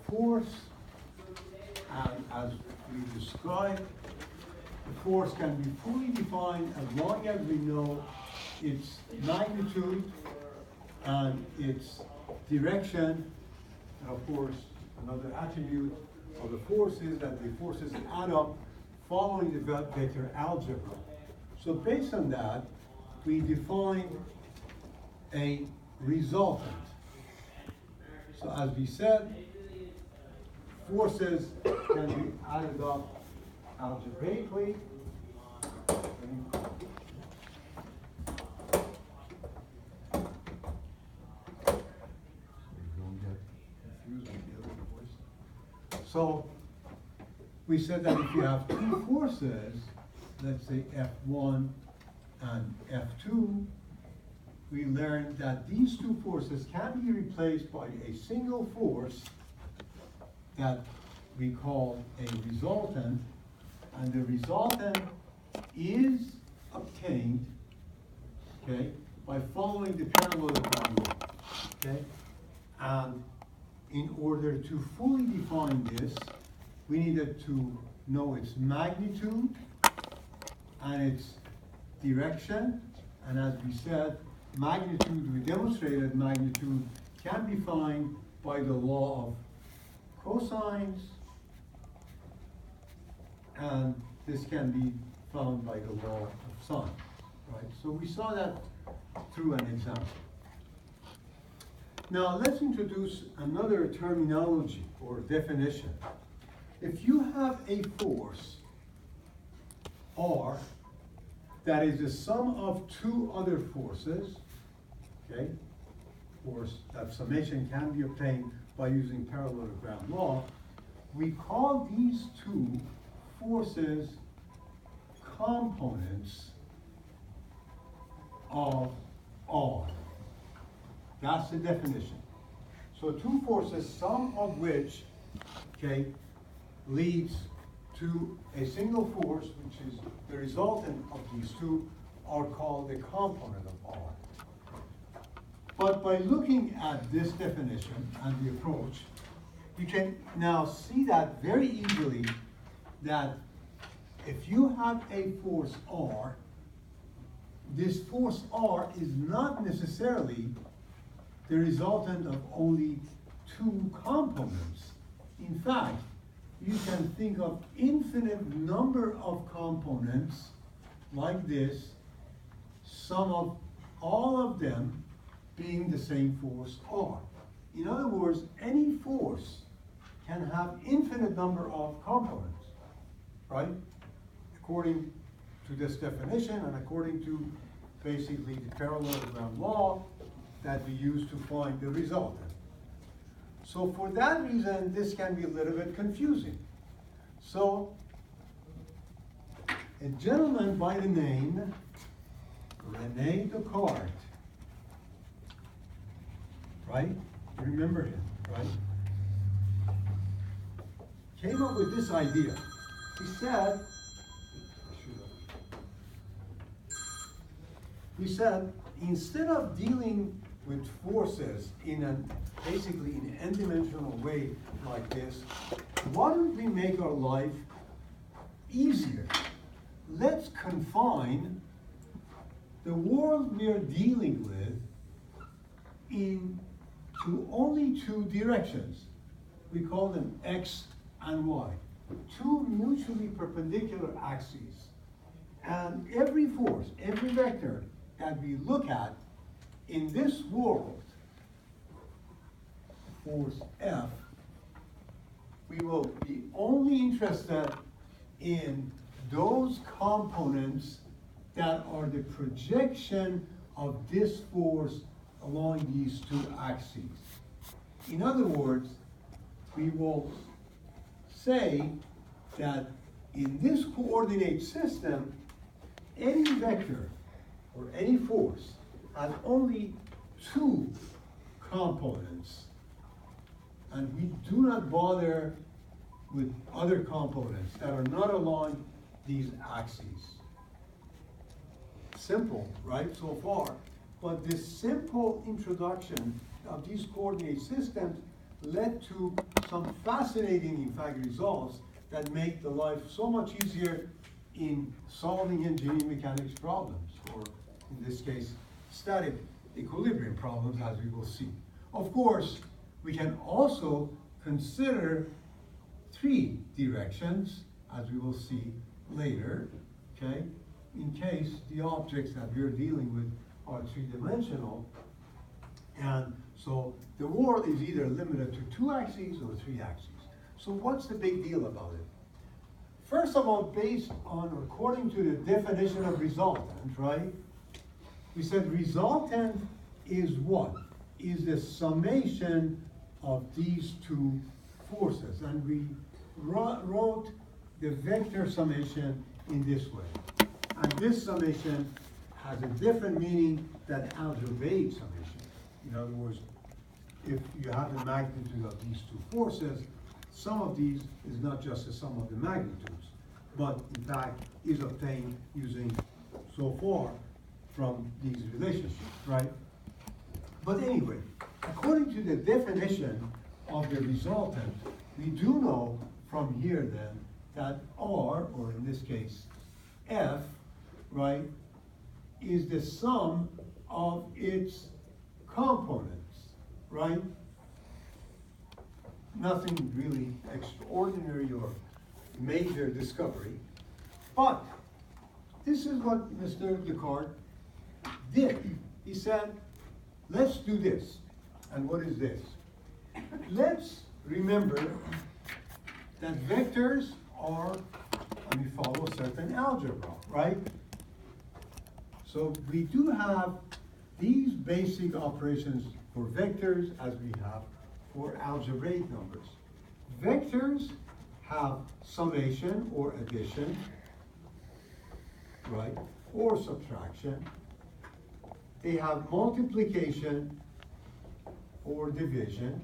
force, and as we described, the force can be fully defined as long as we know its magnitude and its direction. And of course, another attribute of the force is that the forces add up following the vector algebra. So based on that, we define a resultant. So as we said, forces can be added up algebraically. So we said that if you have two forces, let's say F1 and F2, we learned that these two forces can be replaced by a single force that we call a resultant, and the resultant is obtained, okay, by following the parallelogram law, okay? And in order to fully define this, we needed to know its magnitude and its direction, and as we said, magnitude, we demonstrated magnitude can be defined by the law of cosines, and this can be found by the law of sine, right? So we saw that through an example. Now let's introduce another terminology or definition. If you have a force, R, that is the sum of two other forces, okay? Of course, that summation can be obtained by using parallelogram law. We call these two forces components of R. That's the definition. So two forces, sum of which, okay, leads to a single force, which is the resultant of these two, are called the component of R. But by looking at this definition and the approach, you can now see that very easily that if you have a force R, this force R is not necessarily the resultant of only two components. In fact, you can think of infinite number of components like this, sum of all of them being the same force R. In other words, any force can have infinite number of components, right? According to this definition and according to basically the parallelogram law that we use to find the resultant. So for that reason, this can be a little bit confusing. So a gentleman by the name René Descartes, right? You remember him, right? Came up with this idea. He said, instead of dealing with forces basically in an n-dimensional way like this, why don't we make our life easier? Let's confine the world we are dealing with into only two directions. We call them X and Y, two mutually perpendicular axes. And every force, every vector that we look at in this world, force F, we will be only interested in those components that are the projection of this force along these two axes. In other words, we will say that in this coordinate system, any vector or any force has only two components, and we do not bother with other components that are not along these axes. Simple, right, so far? But this simple introduction of these coordinate systems led to some fascinating, in fact, results that make the life so much easier in solving engineering mechanics problems, or in this case, static equilibrium problems, as we will see. Of course, we can also consider three directions, as we will see later, okay, in case the objects that we're dealing with are three-dimensional. And so the world is either limited to two axes or three axes. So what's the big deal about it? First of all, based on, or according to the definition of resultant, right? We said resultant is what? Is the summation of these two forces. And we wrote the vector summation in this way. And this summation has a different meaning than algebraic summation. In other words, if you have the magnitude of these two forces, sum of these is not just the sum of the magnitudes, but in fact is obtained using so far from these relationships, right? But anyway, according to the definition of the resultant, we do know from here then that R, or in this case F, right, is the sum of its components, right? Nothing really extraordinary or major discovery, but this is what Mr. Descartes did. He said, let's do this. And what is this? Let's remember that vectors are, and we follow certain algebra, right? So we do have these basic operations for vectors as we have for algebraic numbers. Vectors have summation or addition, right, or subtraction. They have multiplication or division,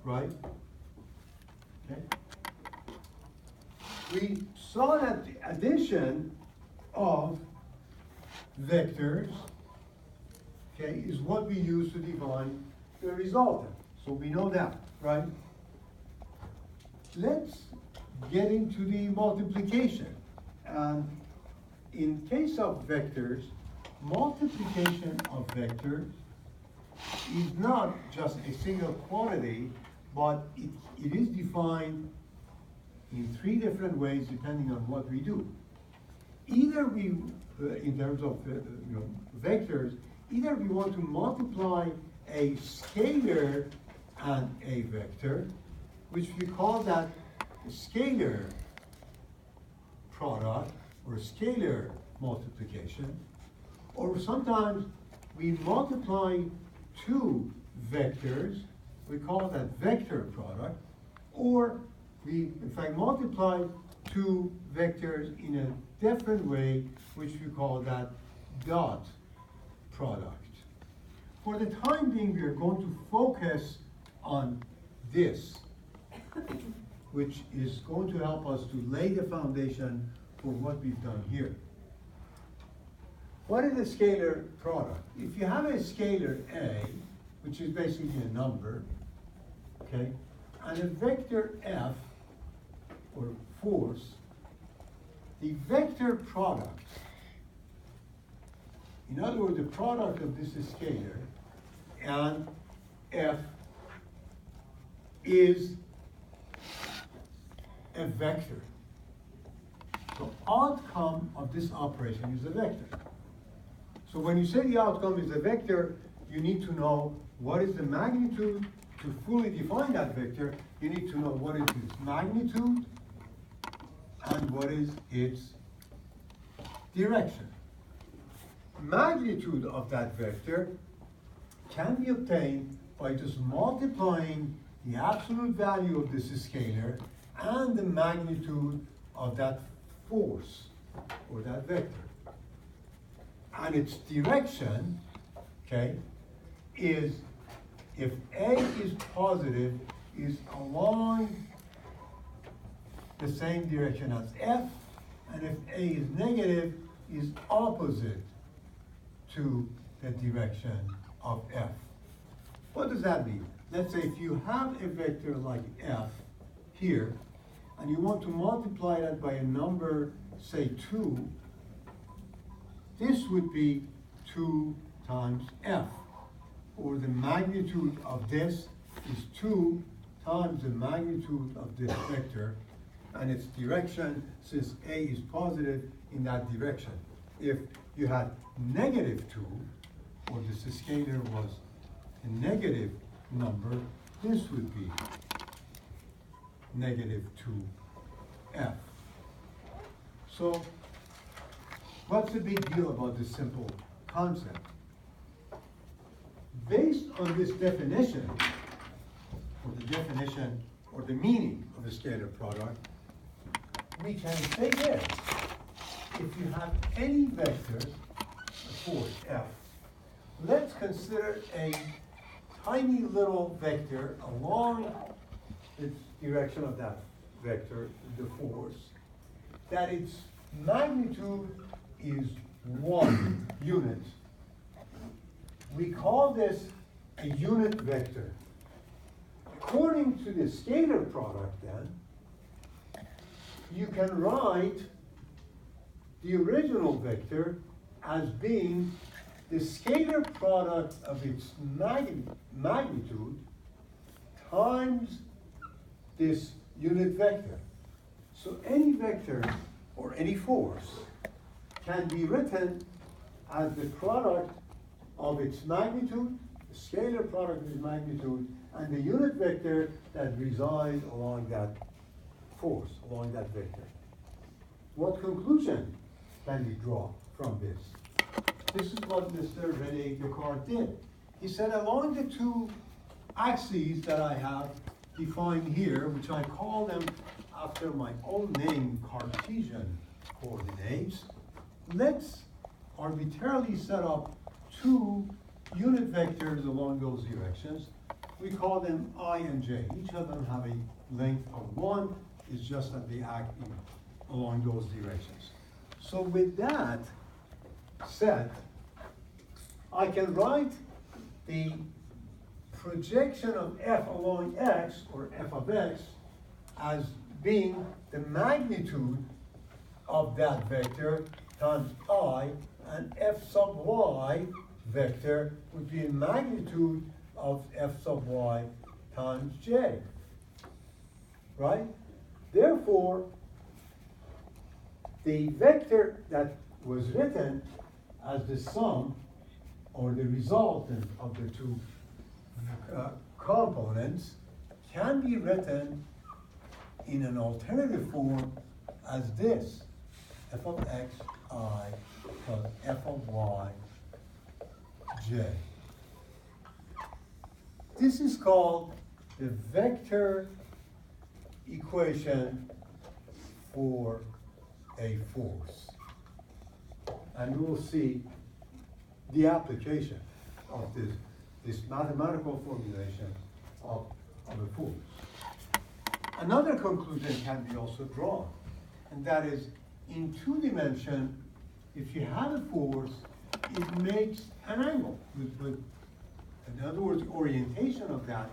right? Okay. We saw that the addition of vectors, okay, is what we use to define the resultant. So we know that, right? Let's get into the multiplication. And in case of vectors, multiplication of vectors is not just a single quantity, but it is defined in three different ways depending on what we do. Either we, in terms of vectors, either we want to multiply a scalar and a vector, which we call that scalar product or scalar multiplication, or sometimes we multiply two vectors, we call that vector product, or we in fact multiply two vectors in a different way, which we call that dot product. For the time being, we are going to focus on this, which is going to help us to lay the foundation for what we've done here. What is a scalar product? If you have a scalar A, which is basically a number, okay, and a vector F, or force, the vector product, in other words, the product of this scalar and F is a vector. So outcome of this operation is a vector. So when you say the outcome is a vector, you need to know what is the magnitude. To fully define that vector, you need to know what is its magnitude and what is its direction. Magnitude of that vector can be obtained by just multiplying the absolute value of this scalar and the magnitude of that force or that vector. And its direction, okay, is if A is positive, is along the same direction as F, and if A is negative, is opposite to the direction of F. What does that mean? let's say if you have a vector like f here, and you want to multiply that by a number, say 2, this would be 2 times f, or the magnitude of this is 2 times the magnitude of this vector, and its direction, since A is positive, in that direction. If you had negative 2, or the scalar was a negative number, this would be negative 2f. So, what's the big deal about this simple concept? Based on this definition, or the meaning of the scalar product, we can say this. If you have any vectors, a force f, let's consider a tiny little vector along the direction of that vector, the force, that its magnitude is 1 unit. We call this a unit vector. According to the scalar product, then, you can write the original vector as being the scalar product of its magnitude times this unit vector. So any vector or any force can be written as the product of its magnitude, the scalar product of its magnitude, and the unit vector that resides along that force, along that vector. What conclusion can we draw from this? This is what Mr. René Descartes did. He said along the two axes that I have defined here, which I call them after my own name, Cartesian coordinates, let's arbitrarily set up two unit vectors along those directions. We call them I and j. Each of them have a length of 1. It's just that they act along those directions. So with that set, I can write the projection of f along x, or f of x, as being the magnitude of that vector times I, and f sub y vector would be a magnitude of f sub y times j, right? Therefore, the vector that was written as the sum or the resultant of the two components can be written in an alternative form as this: f of x I plus f of y j. This is called the vector equation for a force. And we will see the application of this mathematical formulation of a force. Another conclusion can be also drawn, and that is, in 2 dimension, if you have a force, it makes an angle. In other words, the orientation of that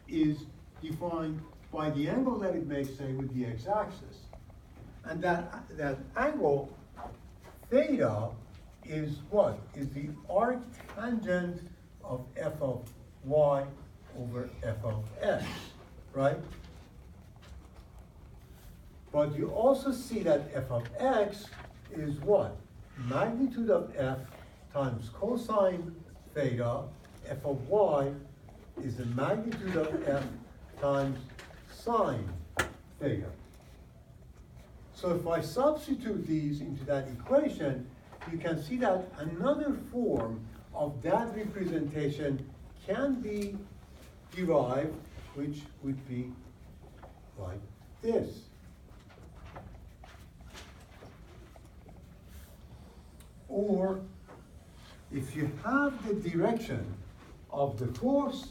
is defined by the angle that it makes, say, with the x-axis. And that angle, theta, is what? Is the arctangent of f of y over f of x, right? But you also see that f of x is what? Magnitude of f times cosine theta. F of y is the magnitude of f times sine theta. So if I substitute these into that equation, you can see that another form of that representation can be derived, which would be like this. Or if you have the direction of the force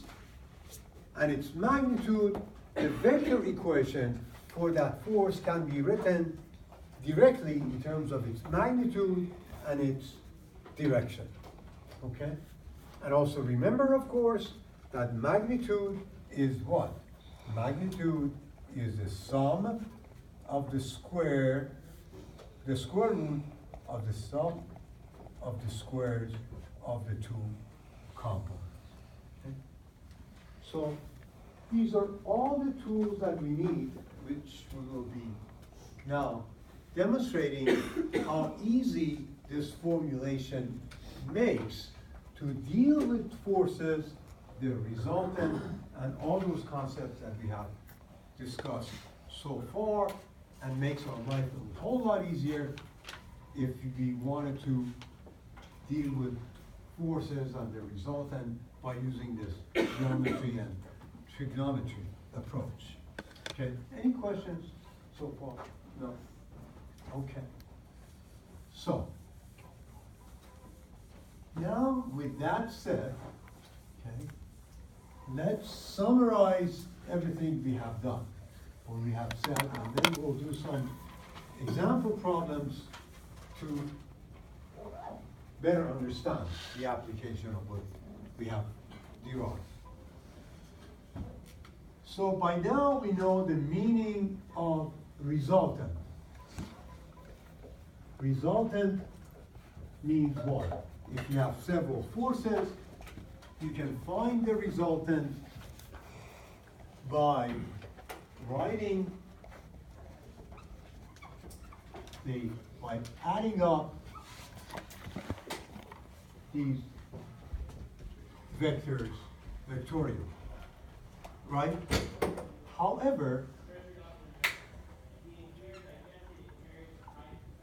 and its magnitude, the vector equation for that force can be written directly in terms of its magnitude and its direction, okay? And also remember, of course, that magnitude is what? Magnitude is the sum of the square root of the sum of the squares of the two components. Okay? So these are all the tools that we need, which we will be now demonstrating how easy this formulation makes to deal with forces, the resultant, and all those concepts that we have discussed so far, and makes our life a whole lot easier if we wanted to deal with forces and the resultant by using this geometry and trigonometry approach. Okay, any questions so far? No? Okay. So, now with that said, okay, let's summarize everything we have done, or we have said, and then we'll do some example problems to better understand the application of what we have derived. So by now we know the meaning of resultant. Resultant means what? If you have several forces, you can find the resultant by writing by adding up these vectors vectorially, right? However,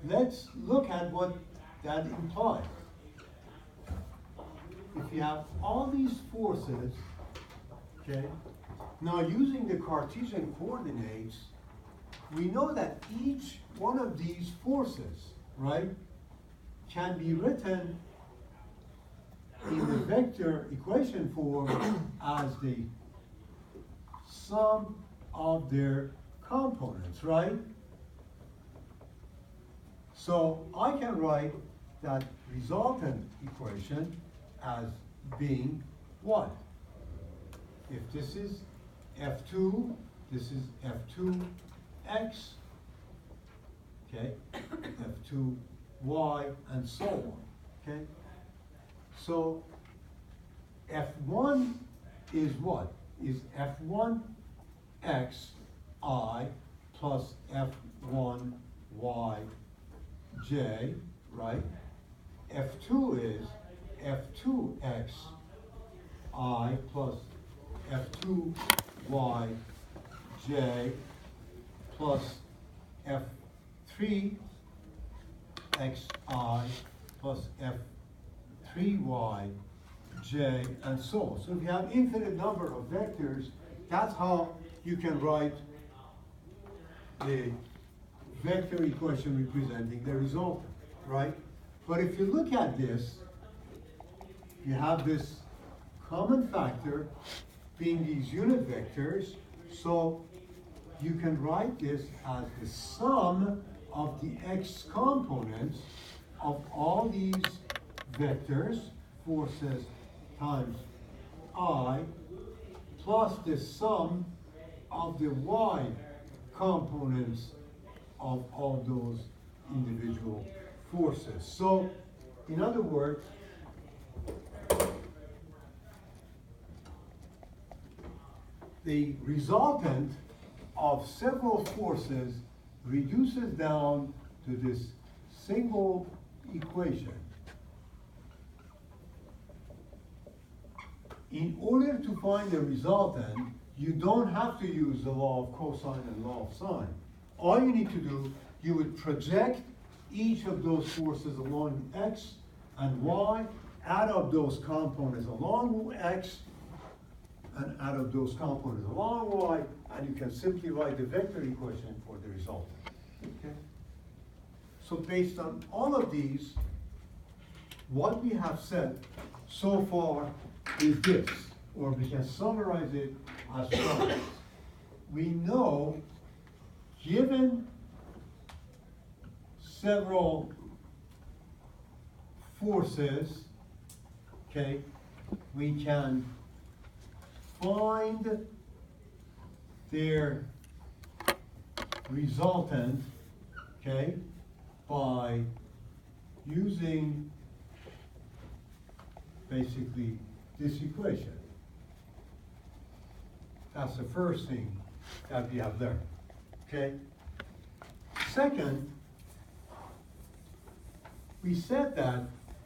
let's look at what that implies. If you have all these forces, okay, now using the Cartesian coordinates, we know that each one of these forces, right, can be written in the vector equation form as the sum of their components, right? So I can write that resultant equation as being what? If this is F2, this is F2x, okay, F2y, and so on, okay? So F1 is what? Is F1xi plus F1yj, right? F2 is F2xi plus F2yj plus F3xi plus F3yj, and so on. So if you have infinite number of vectors, that's how you can write the vector equation representing the resultant, right? But if you look at this, you have this common factor being these unit vectors, so you can write this as the sum of the x components of all these vectors, forces times I, plus the sum of the y components of all those individual forces. So, in other words, the resultant of several forces reduces down to this single equation. In order to find the resultant, you don't have to use the law of cosine and law of sine. All you need to do, you would project each of those forces along x and y, add up those components along x, and add up those components along y, and you can simply write the vector equation for the resultant. Okay? So based on all of these, what we have said so far is this, or we can summarize it as follows. We know, given several forces, okay, we can find their resultant, okay, by using basically this equation. That's the first thing that we have learned, okay? Second, we said that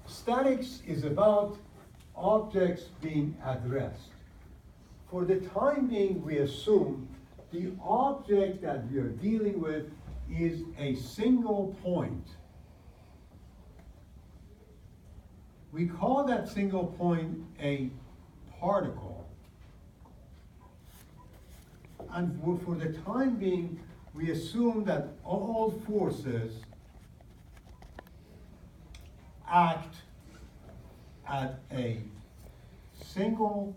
statics is about objects being at rest. For the time being, we assume the object that we are dealing with is a single point. We call that single point a particle. And for the time being, we assume that all forces act at a single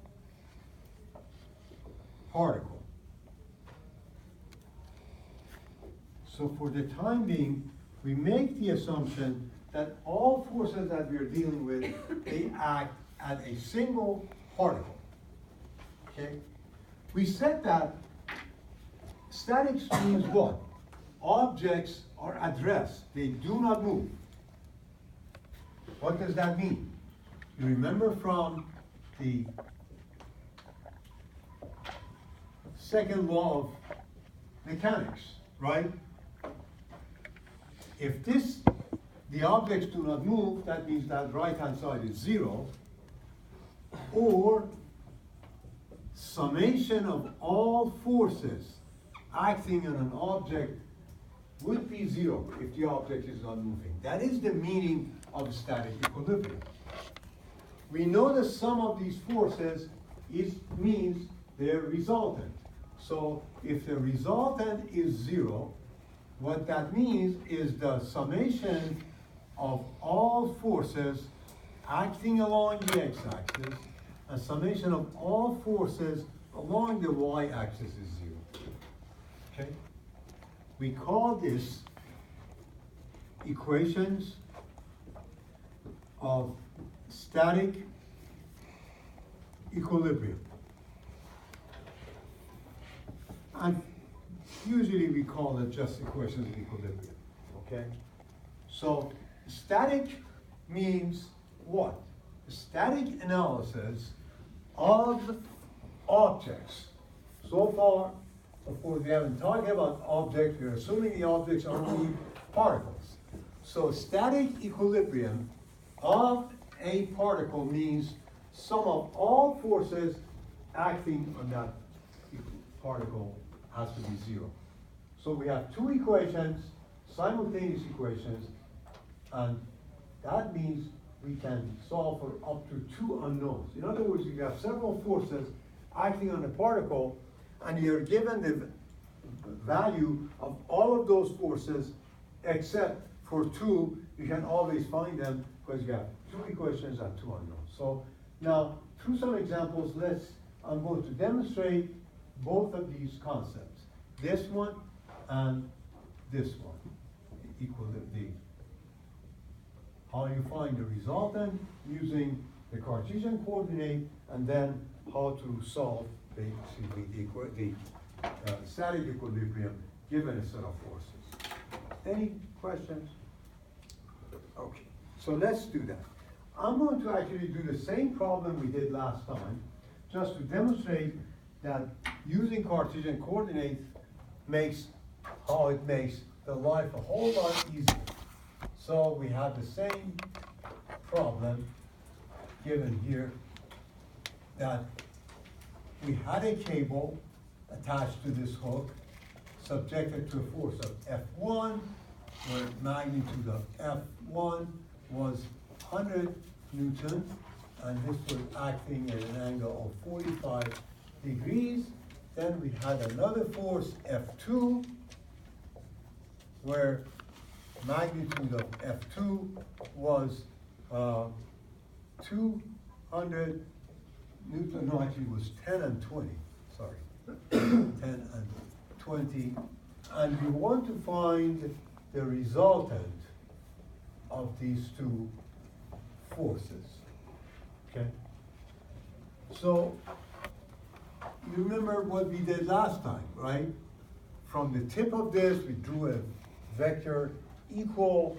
particle. So for the time being, we make the assumption that all forces that we are dealing with, they act at a single particle. Okay? We said that statics means what? Objects are at rest. They do not move. What does that mean? You remember from the second law of mechanics, right? If the objects do not move, that means that right-hand side is 0, or summation of all forces acting on an object would be 0 if the object is not moving. That is the meaning of static equilibrium. We know the sum of these forces means their resultant. So if the resultant is 0, what that means is the summation of all forces acting along the x-axis, a summation of all forces along the y-axis is 0. Okay? We call this equations of static equilibrium. And usually we call it just equations of equilibrium, okay? So static means what? Static analysis of objects. So far, of course, we haven't talked about objects. We're assuming the objects are only particles. So static equilibrium of a particle means sum of all forces acting on that particle has to be 0. So we have two equations, simultaneous equations, and that means we can solve for up to 2 unknowns. In other words, you have several forces acting on a particle, and you're given the value of all of those forces except for 2. You can always find them because you have 2 equations and 2 unknowns. So now, through some examples, I'm going to demonstrate both of these concepts. This one and this one. How you find the resultant using the Cartesian coordinate, and then how to solve the static equilibrium given a set of forces. Any questions? Okay, so let's do that. I'm going to actually do the same problem we did last time, just to demonstrate that using Cartesian coordinates makes the life a whole lot easier. So we have the same problem given here, that we had a cable attached to this hook, subjected to a force of F1, where magnitude of F1 was 100 Newton, and this was acting at an angle of 45 degrees. Then we had another force, F2, where magnitude of F2 was 200 Newton, no, actually it was 10 and 20, sorry, 10 and 20. And we want to find the resultant of these 2 forces, okay? So you remember what we did last time, right? From the tip of this, we drew a vector equal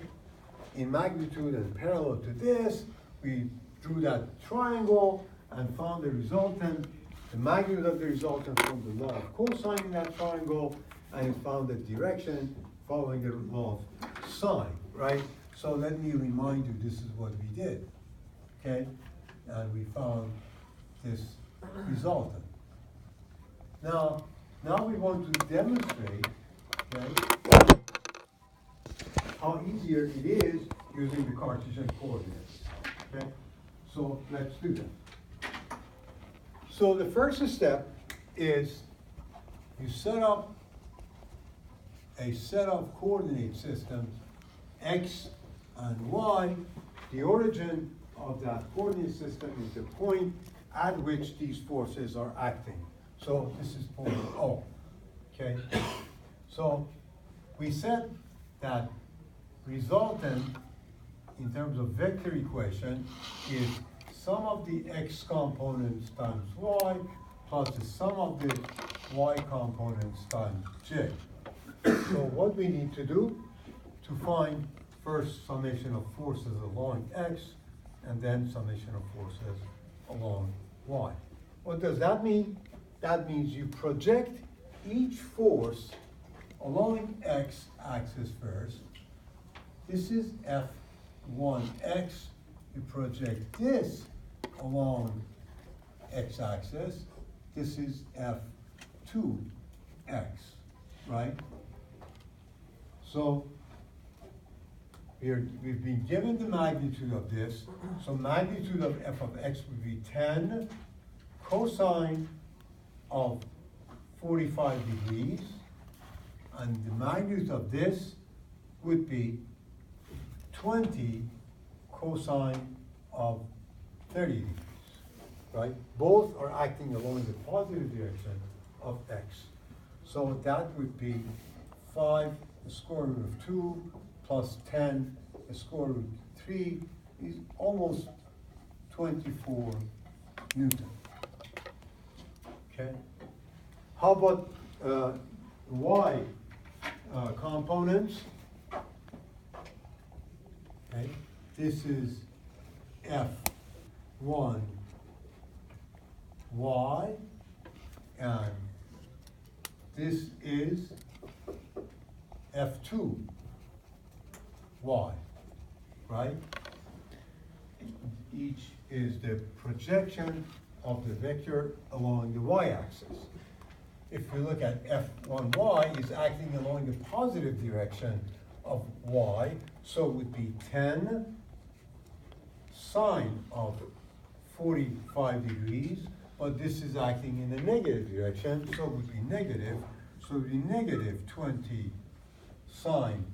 in magnitude and parallel to this. We drew that triangle and found the resultant, the magnitude of the resultant from the law of cosine in that triangle, and it found the direction following the law of sine, right? So let me remind you, this is what we did, okay? And we found this resultant. Now we want to demonstrate, okay, how easier it is using the Cartesian coordinates, okay? So let's do that. So the first step is you set up a set of coordinate systems, x and y. The origin of that coordinate system is the point at which these forces are acting. So this is point O, okay? So we said that resultant in terms of vector equation is sum of the x components times y plus the sum of the y components times j. So what we need to do to find first summation of forces along x and then summation of forces along y. What does that mean? That means you project each force along x axis first. This is F1x. You project this along x axis. This is F2x, right? So we've been given the magnitude of this. So magnitude of f of x would be 10 cosine of 45 degrees. And the magnitude of this would be 20 cosine of 30 degrees, right? Both are acting along the positive direction of x. So that would be 5 the square root of 2 plus 10 the square root of 3 is almost 24 Newton. Okay. How about y components? Okay. This is F1 y, and this is F2 y, right? Each is the projection of the vector along the y-axis. If we look at F1y, is acting along the positive direction of y, so it would be 10 sine of 45 degrees, but this is acting in the negative direction, so it would be negative, so it would be negative 20 sine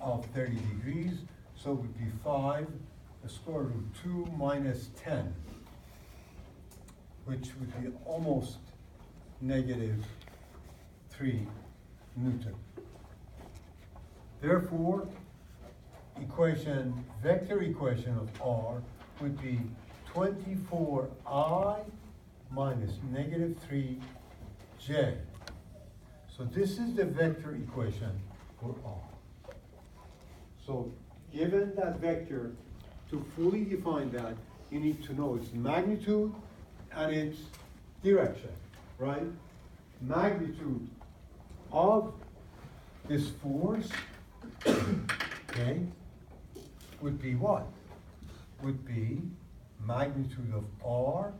of 30 degrees, so it would be 5 the square root 2 minus 10, which would be almost negative 3 Newton. Therefore, vector equation of R would be 24I minus negative 3J. So this is the vector equation for R. So given that vector, to fully define that, you need to know its magnitude and its direction, right? Magnitude of this force, okay, would be what? Would be magnitude of R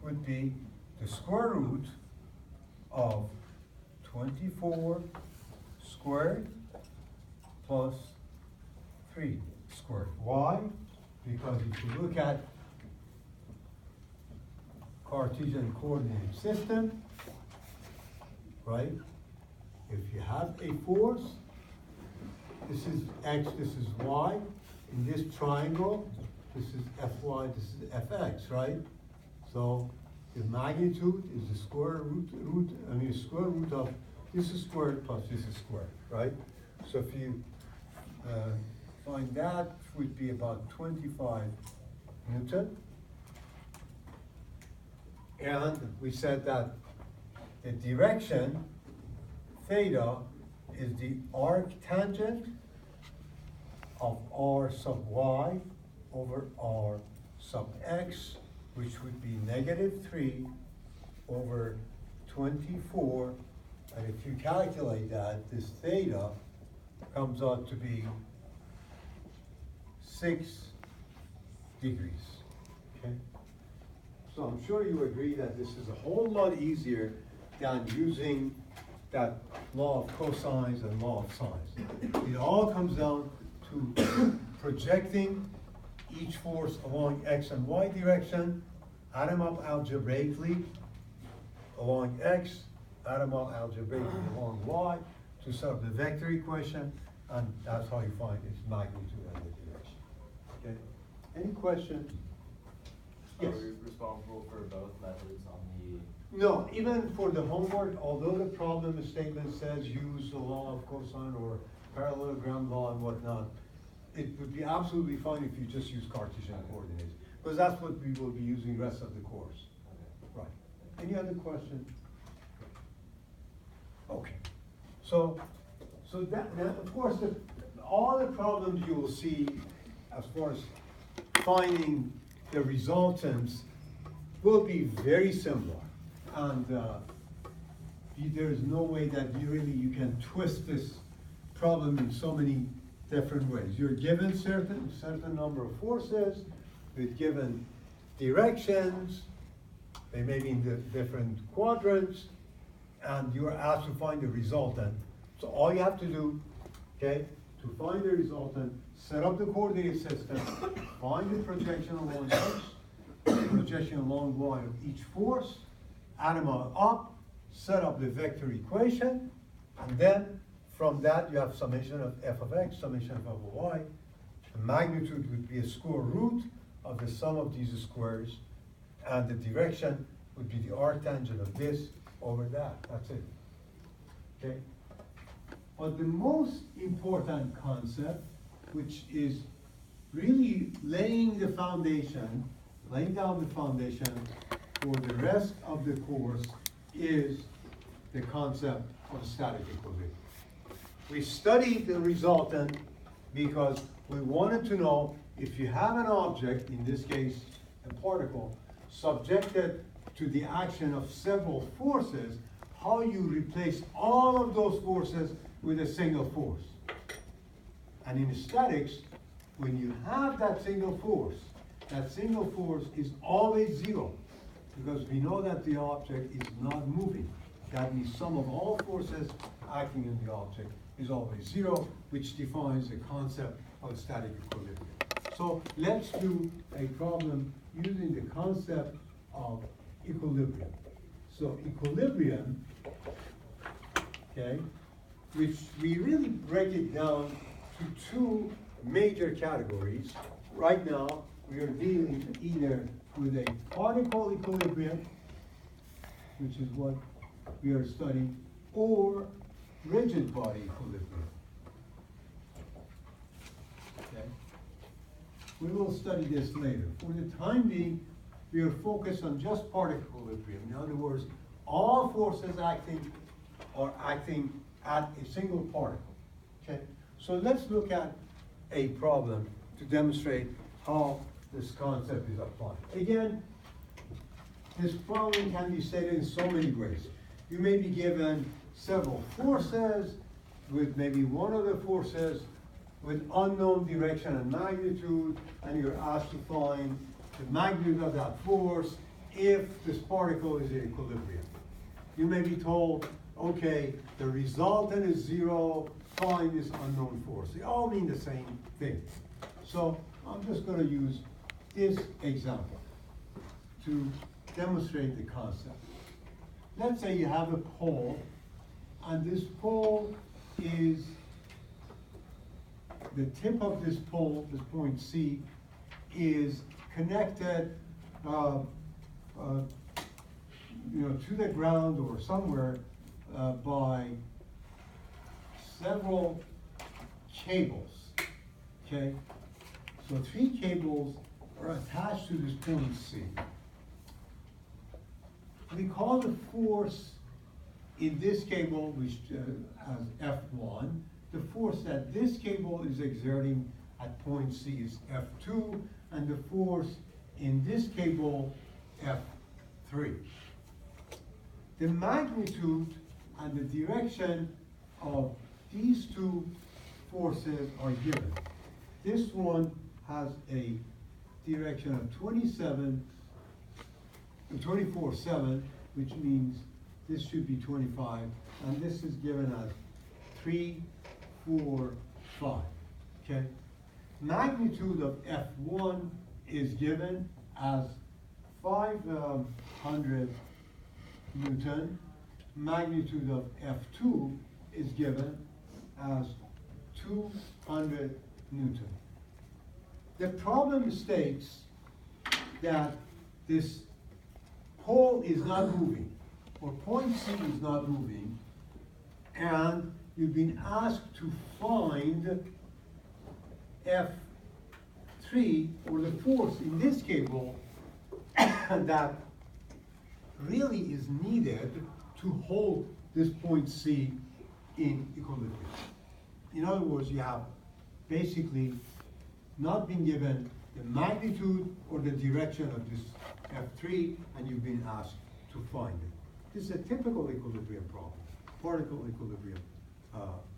would be the square root of 24 squared plus 3 squared. Why? Because if you look at Cartesian coordinate system, right? If you have a force, this is x, this is y. In this triangle, this is fy, this is fx, right? So the magnitude is the square root of this is squared plus this is squared, right? So if you find that, would be about 25 Newton. And we said that the direction, theta, is the arctangent of r sub y over r sub x, which would be -3 over 24. And if you calculate that, this theta comes out to be 6 degrees. Okay? So I'm sure you agree that this is a whole lot easier than using that law of cosines and law of sines. It all comes down to projecting each force along x and y direction, add them up algebraically along x, add them up algebraically along y to solve the vector equation, and that's how you find its magnitude and the direction. Okay? Any questions? Are Yes. we responsible for both methods on the? No, even for the homework, although the problem statement says use the law of cosine or parallelogram law and whatnot, it would be absolutely fine if you just use Cartesian coordinates, because that's what we will be using the rest of the course. Right. Any other questions? Okay. So that, now, of course, all the problems you will see as far as finding the resultants will be very similar. And there is no way that you can twist this problem in so many different ways. You're given certain number of forces with given directions. They may be in the different quadrants, and you're asked to find the resultant. So all you have to do, okay, to find the resultant, set up the coordinate system, find the projection along x, projection along y of each force, add them all up, set up the vector equation, and then from that you have summation of f of x, summation of f of y. The magnitude would be a square root of the sum of these squares, and the direction would be the arctangent of this over that. That's it. Okay? But the most important concept, which is really laying down the foundation for the rest of the course, is the concept of static equilibrium. We studied the resultant because we wanted to know if you have an object, in this case a particle, subjected to the action of several forces, how you replace all of those forces with a single force. And in statics, when you have that single force is always zero, because we know that the object is not moving. That means sum of all forces acting on the object is always zero, which defines the concept of static equilibrium. So let's do a problem using the concept of equilibrium. So equilibrium, okay, which we really break it down to two major categories. Right now, we are dealing either with a particle equilibrium, which is what we are studying, or rigid body equilibrium. Okay? We will study this later. For the time being, we are focused on just particle equilibrium. In other words, all forces are acting at a single particle. Okay? So let's look at a problem to demonstrate how this concept is applied. Again, this problem can be stated in so many ways. You may be given several forces, with maybe one of the forces with unknown direction and magnitude, and you're asked to find the magnitude of that force if this particle is in equilibrium. You may be told, okay, the resultant is zero, find this unknown force. They all mean the same thing. So I'm just going to use this example to demonstrate the concept. Let's say you have a pole, and this pole is, the tip of this pole, this point C, is connected to the ground or somewhere by several cables, okay? So 3 cables are attached to this point C. we call the force in this cable, which as F1, the force that this cable is exerting at point C is F2, and the force in this cable, F3. The magnitude and the direction of these two forces are given. This one has a direction of 24/7, which means this should be 25, and this is given as 3, 4, 5, okay? Magnitude of F1 is given as 500 Newton. Magnitude of F2 is given as 200 Newton. The problem states that this pole is not moving, or point C is not moving, and you've been asked to find F3, or the force in this cable that really is needed to hold this point C in equilibrium. In other words, you have basically not been given the magnitude or the direction of this F3, and you've been asked to find it. This is a typical equilibrium problem, particle equilibrium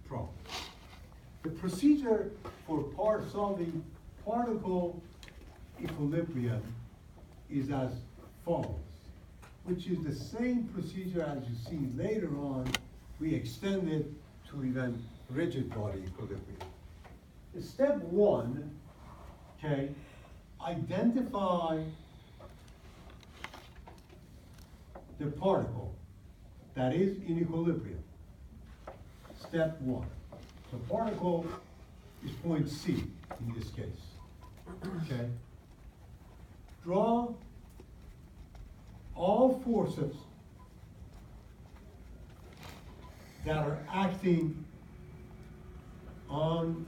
problem. The procedure for solving particle equilibrium is as follows, which is the same procedure as you see later on. We extend it to even rigid body equilibrium. Step 1, okay, identify the particle that is in equilibrium. Step 1. So particle is point C in this case. Okay. Draw all forces that are acting on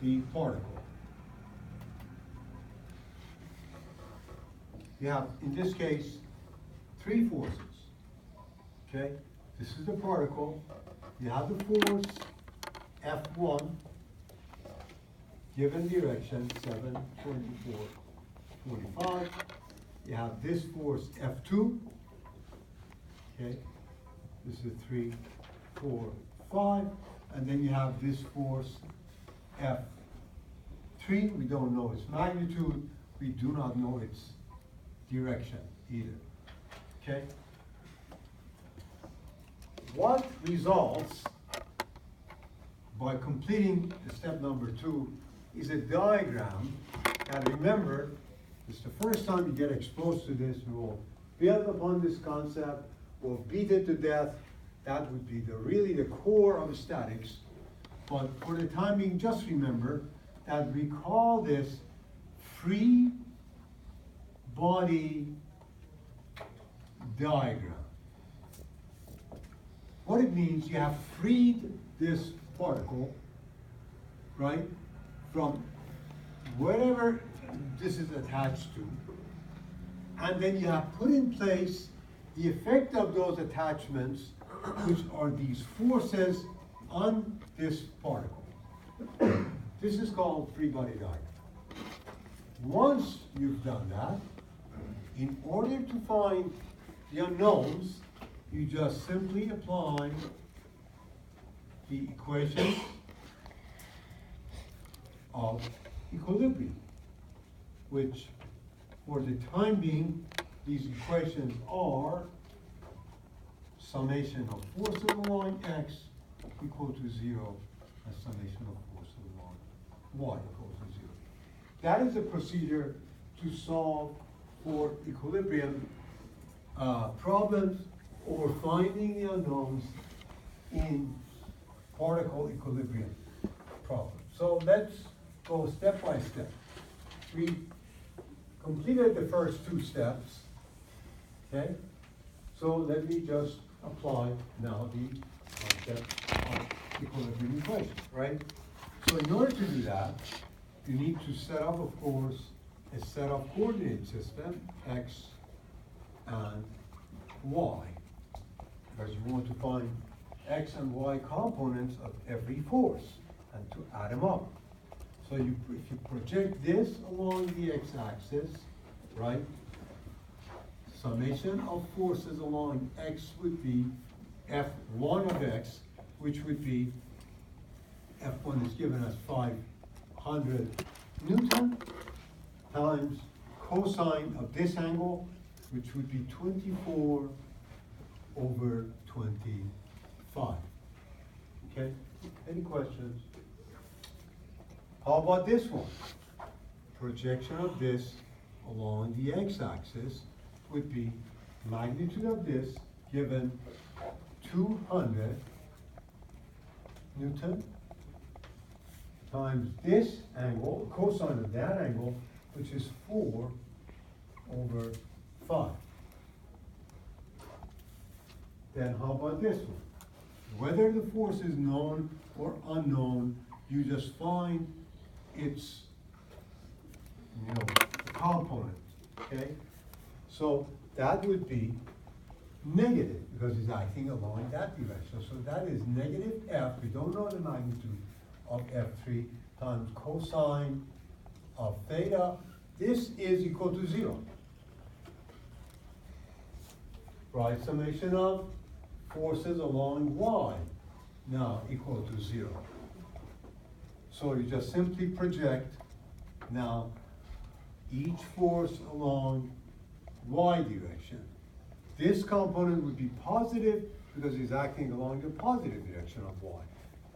the particle. You have, in this case, 3 forces. Okay? This is the particle. You have the force F1, given direction 7, 24, 45. You have this force F2. Okay? This is 3, 4, 5. And then you have this force F3. We don't know its magnitude. We do not know its direction either. Okay? What results by completing the step number 2 is a diagram. And remember, it's the first time you get exposed to this. We will build upon this concept. We'll beat it to death. That would be really the core of statics. But for the time being, just remember that we call this free body diagram. What it means, you have freed this particle, right, from whatever this is attached to, and then you have put in place the effect of those attachments, which are these forces on this particle. This is called free body diagram. Once you've done that, in order to find the unknowns, you just simply apply the equation of equilibrium, which for the time being, these equations are summation of force of the line x equal to 0 and summation of force of the line y equal to 0. That is a procedure to solve for equilibrium problems or finding the unknowns in particle equilibrium problems. So let's go step by step. We completed the first 2 steps, okay? So let me just apply now the concept of equilibrium equation, right? So in order to do that, you need to set up, of course, a set of coordinate system, x and y, because you want to find x and y components of every force and to add them up. So if you project this along the x-axis, right, summation of forces along x would be F1 of x, which would be, F1 is given as 500 Newton, times cosine of this angle, which would be 24 over 25. Okay, any questions? How about this one? Projection of this along the x-axis would be magnitude of this given 200 Newton times this angle, cosine of that angle, which is 4 over 5. Then how about this one? Whether the force is known or unknown, you just find its, component, okay? So that would be negative, because it's acting along that direction. So that is negative F, we don't know the magnitude of F3, times cosine of theta. This is equal to 0. Right, summation of forces along y, now equal to 0. So you just simply project now each force along y direction. This component would be positive because it's acting along the positive direction of y.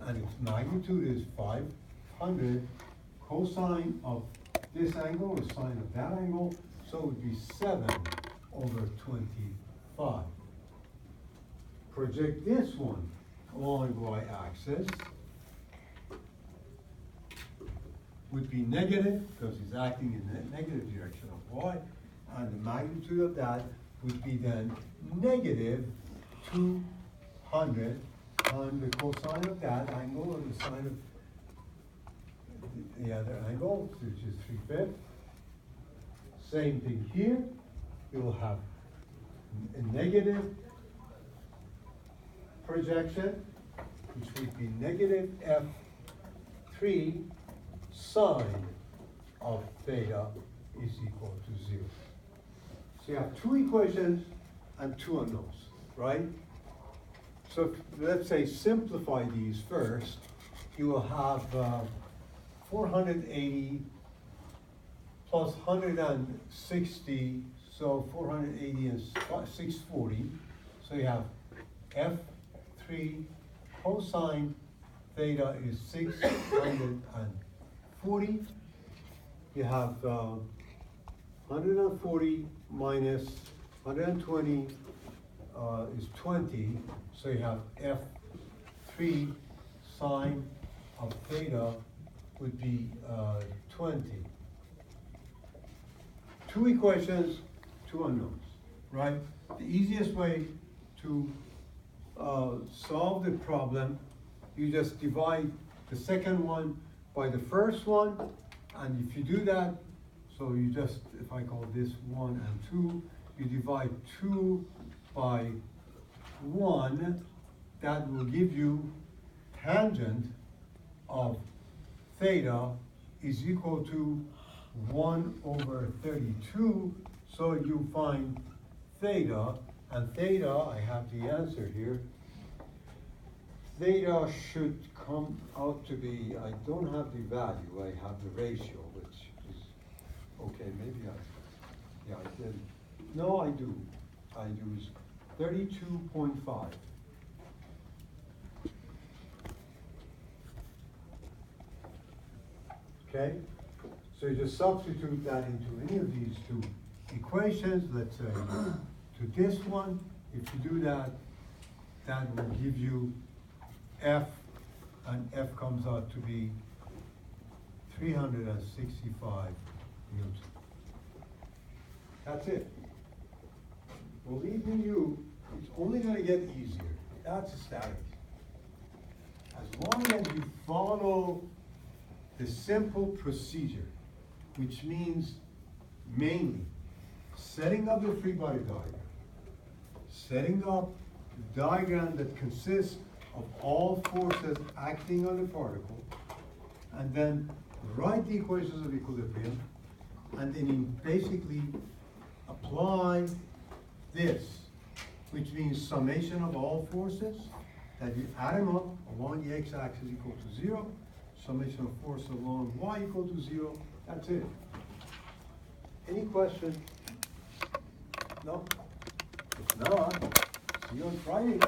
And its magnitude is 500 cosine of this angle is sine of that angle, so it would be 7 over 25. Project this one along y-axis, would be negative because it's acting in the negative direction of y, and the magnitude of that would be then negative 200 times the cosine of that angle and the sine of the other angle, which is 3/5. Same thing here. We will have a negative projection, which would be negative F3 sine of theta is equal to 0. So you have two equations and two unknowns, right? So if, let's say simplify these first, you will have 480 plus 160, so 480 and 640. So you have F3 cosine theta is 640. You have 140 minus 120 is 20. So you have F3 sine of theta would be 20. Two equations, two unknowns, right? The easiest way to solve the problem, you just divide the second one by the first one, and if you do that, so you just, if I call this 1 and 2, you divide 2 by 1, that will give you tangent of theta is equal to 1 over 32, so you find theta, and theta, I have the answer here, theta should come out to be, I don't have the value, I have the ratio, which is, okay, maybe I did. No, I do. I use 32.5. Okay? So you just substitute that into any of these two equations, let's say to this one. If you do that, that will give you F, and F comes out to be 365 Newton. That's it. Believe me, it's only going to get easier. That's static. As long as you follow the simple procedure, which means mainly setting up the free body diagram, setting up the diagram that consists of all forces acting on the particle, and then write the equations of equilibrium, and then basically apply this, which means summation of all forces, that you add them up along the x-axis equal to 0, summation of force along y equal to 0, that's it. Any question? No? If not, see you on Friday.